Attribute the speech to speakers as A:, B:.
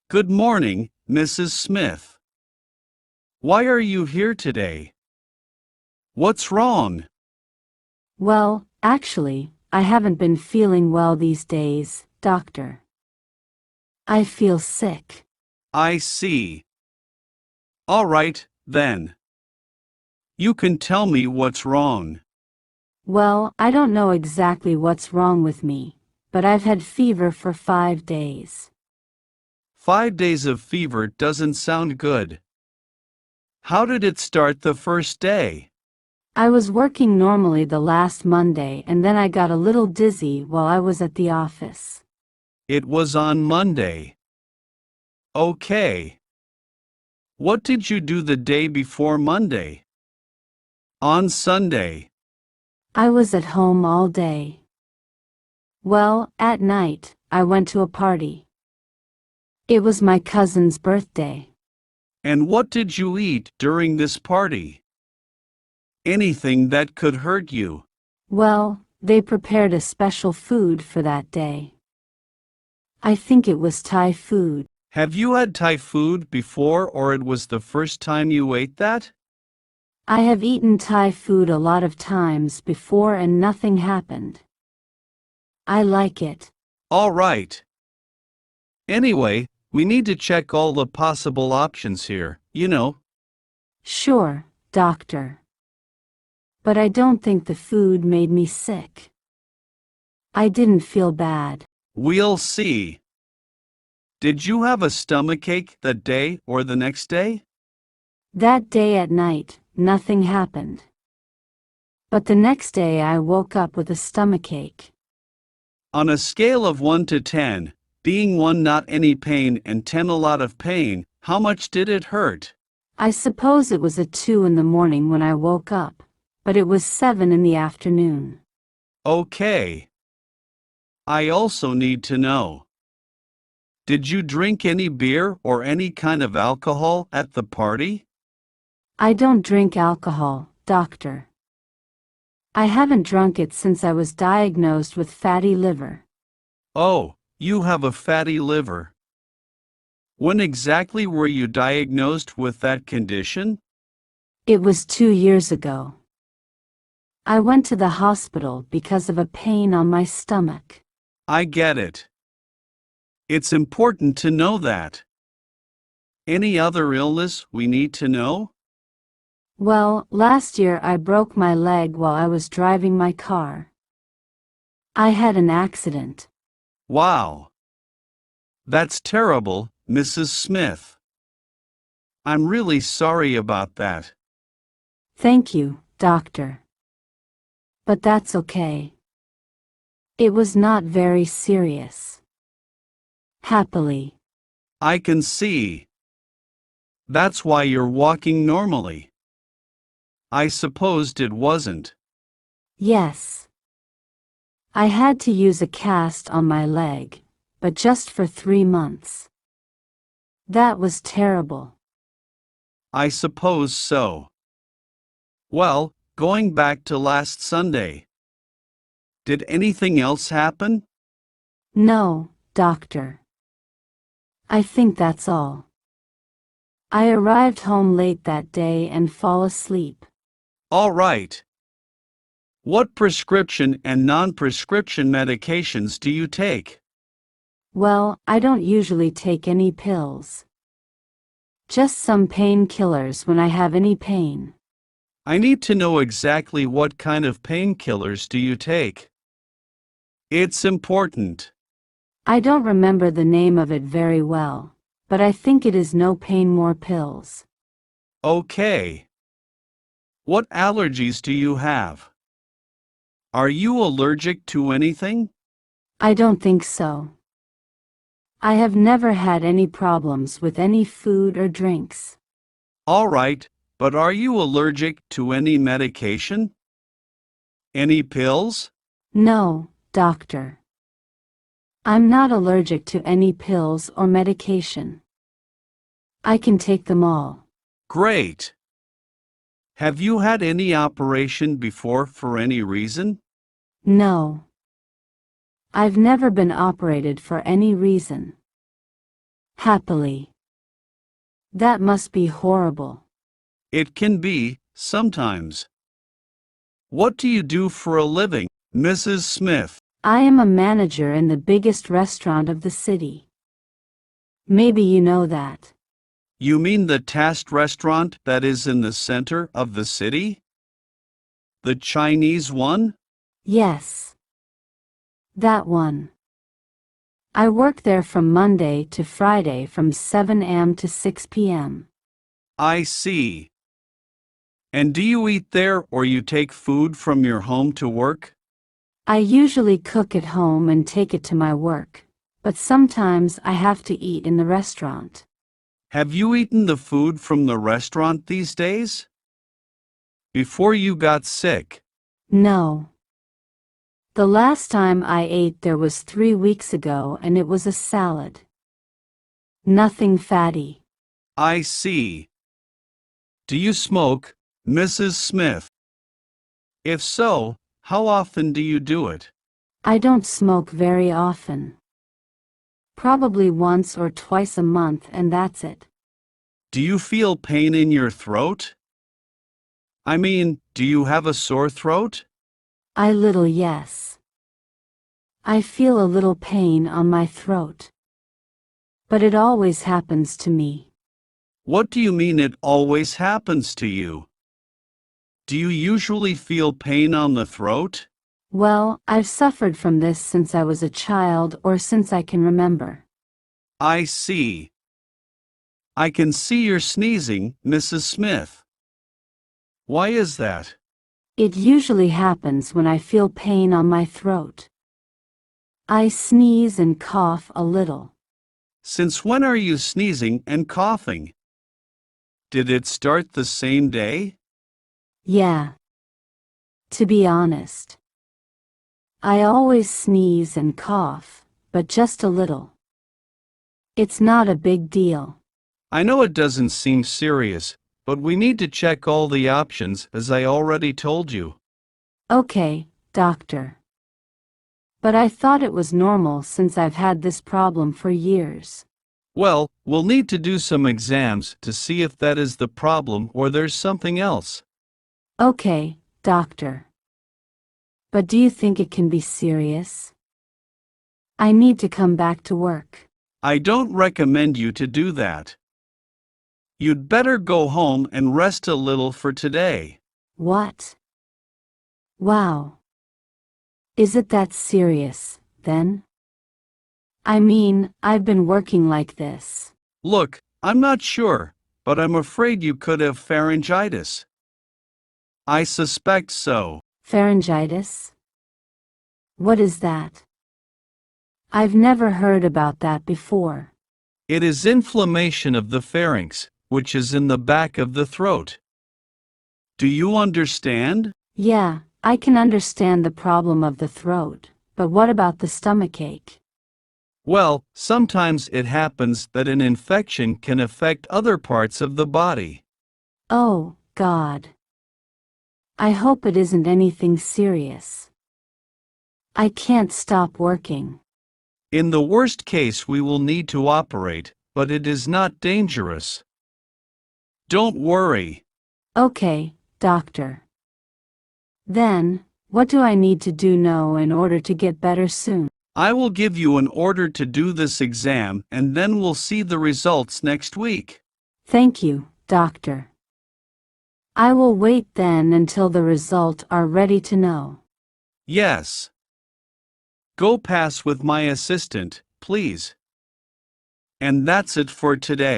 A: Good morning, Mrs. Smith. Why are you here today? What's wrong?
B: Well, actually, I haven't been feeling well these days, doctor. I feel sick.
A: I see. All right, then. You can tell me what's wrong.
B: Well, I don't know exactly what's wrong with me, but I've had fever for 5 days.
A: 5 days of fever doesn't sound good. How did it start the first day?
B: I was working normally the last Monday and then I got a little dizzy while I was at the office.
A: It was on Monday. Okay. What did you do the day before Monday? On Sunday.
B: I was at home all day. Well, at night, I went to a party. It was my cousin's birthday.
A: And what did you eat during this party? Anything that could hurt you.
B: Well, they prepared a special food for that day. I think it was Thai food.
A: Have you had Thai food before or it was the first time you ate that?
B: I have eaten Thai food a lot of times before and nothing happened. I like it.
A: All right. Anyway, we need to check all the possible options here, you know.
B: Sure, doctor. But I don't think the food made me sick. I didn't feel bad.
A: We'll see. Did you have a stomachache that day or the next day?
B: That day at night, nothing happened. But the next day I woke up with a stomachache.
A: On a scale of 1 to 10, being 1 not any pain and 10 a lot of pain, how much did it hurt?
B: I suppose it was a 2 in the morning when I woke up, but it was 7 in the afternoon.
A: Okay. I also need to know. Did you drink any beer or any kind of alcohol at the party?
B: I don't drink alcohol, doctor. I haven't drunk it since I was diagnosed with fatty liver.
A: Oh, you have a fatty liver. When exactly were you diagnosed with that condition?
B: It was 2 years ago. I went to the hospital because of a pain on my stomach.
A: I get it. It's important to know that. Any other illness we need to know?
B: Well, last year I broke my leg while I was driving my car. I had an accident.
A: Wow. That's terrible, Mrs. Smith. I'm really sorry about that.
B: Thank you, doctor. But that's okay. It was not very serious. Happily.
A: I can see. That's why you're walking normally. I supposed it wasn't.
B: Yes. I had to use a cast on my leg, but just for 3 months. That was terrible.
A: I suppose so. Well, going back to last Sunday. Did anything else happen?
B: No, doctor. I think that's all. I arrived home late that day and fall asleep.
A: All right. What prescription and non-prescription medications do you take?
B: Well, I don't usually take any pills. Just some painkillers when I have any pain.
A: I need to know exactly what kind of painkillers do you take. It's important.
B: I don't remember the name of it very well, but I think it is no pain more pills.
A: Okay. What allergies do you have? Are you allergic to anything?
B: I don't think so. I have never had any problems with any food or drinks.
A: All right, but are you allergic to any medication? Any pills?
B: No, doctor. I'm not allergic to any pills or medication. I can take them all.
A: Great. Have you had any operation before for any reason?
B: No. I've never been operated for any reason. Happily. That must be horrible.
A: It can be, sometimes. What do you do for a living, Mrs. Smith?
B: I am a manager in the biggest restaurant of the city. Maybe you know that.
A: You mean the Tast restaurant that is in the center of the city? The Chinese one?
B: Yes. That one. I work there from Monday to Friday from 7 a.m. to 6 p.m.
A: I see. And do you eat there or you take food from your home to work?
B: I usually cook at home and take it to my work, but sometimes I have to eat in the restaurant.
A: Have you eaten the food from the restaurant these days? Before you got sick?
B: No. The last time I ate there was 3 weeks ago and it was a salad. Nothing fatty.
A: I see. Do you smoke, Mrs. Smith? If so, how often do you do it?
B: I don't smoke very often. Probably once or twice a month and that's it.
A: Do you feel pain in your throat? I mean, do you have a sore throat?
B: Yes. I feel a little pain on my throat. But it always happens to me.
A: What do you mean it always happens to you? Do you usually feel pain on the throat?
B: Well, I've suffered from this since I was a child or since I can remember.
A: I see. I can see you're sneezing, Mrs. Smith. Why is that?
B: It usually happens when I feel pain on my throat. I sneeze and cough a little.
A: Since when are you sneezing and coughing? Did it start the same day?
B: Yeah. To be honest. I always sneeze and cough, but just a little. It's not a big deal.
A: I know it doesn't seem serious, but we need to check all the options as I already told you.
B: Okay, doctor. But I thought it was normal since I've had this problem for years.
A: Well, we'll need to do some exams to see if that is the problem or there's something else.
B: Okay, doctor. But do you think it can be serious? I need to come back to work.
A: I don't recommend you to do that. You'd better go home and rest a little for today.
B: What? Wow. Is it that serious, then? I mean, I've been working like this.
A: Look, I'm not sure, but I'm afraid you could have pharyngitis. I suspect so.
B: Pharyngitis? What is that? I've never heard about that before.
A: It is inflammation of the pharynx, which is in the back of the throat. Do you understand?
B: Yeah, I can understand the problem of the throat, but what about the stomachache?
A: Well, sometimes it happens that an infection can affect other parts of the body.
B: Oh, God. I hope it isn't anything serious. I can't stop working.
A: In the worst case, we will need to operate, but it is not dangerous. Don't worry.
B: Okay, doctor. Then, what do I need to do now in order to get better soon?
A: I will give you an order to do this exam and then we'll see the results next week.
B: Thank you, doctor. I will wait then until the results are ready to know.
A: Yes. Go pass with my assistant, please. And that's it for today.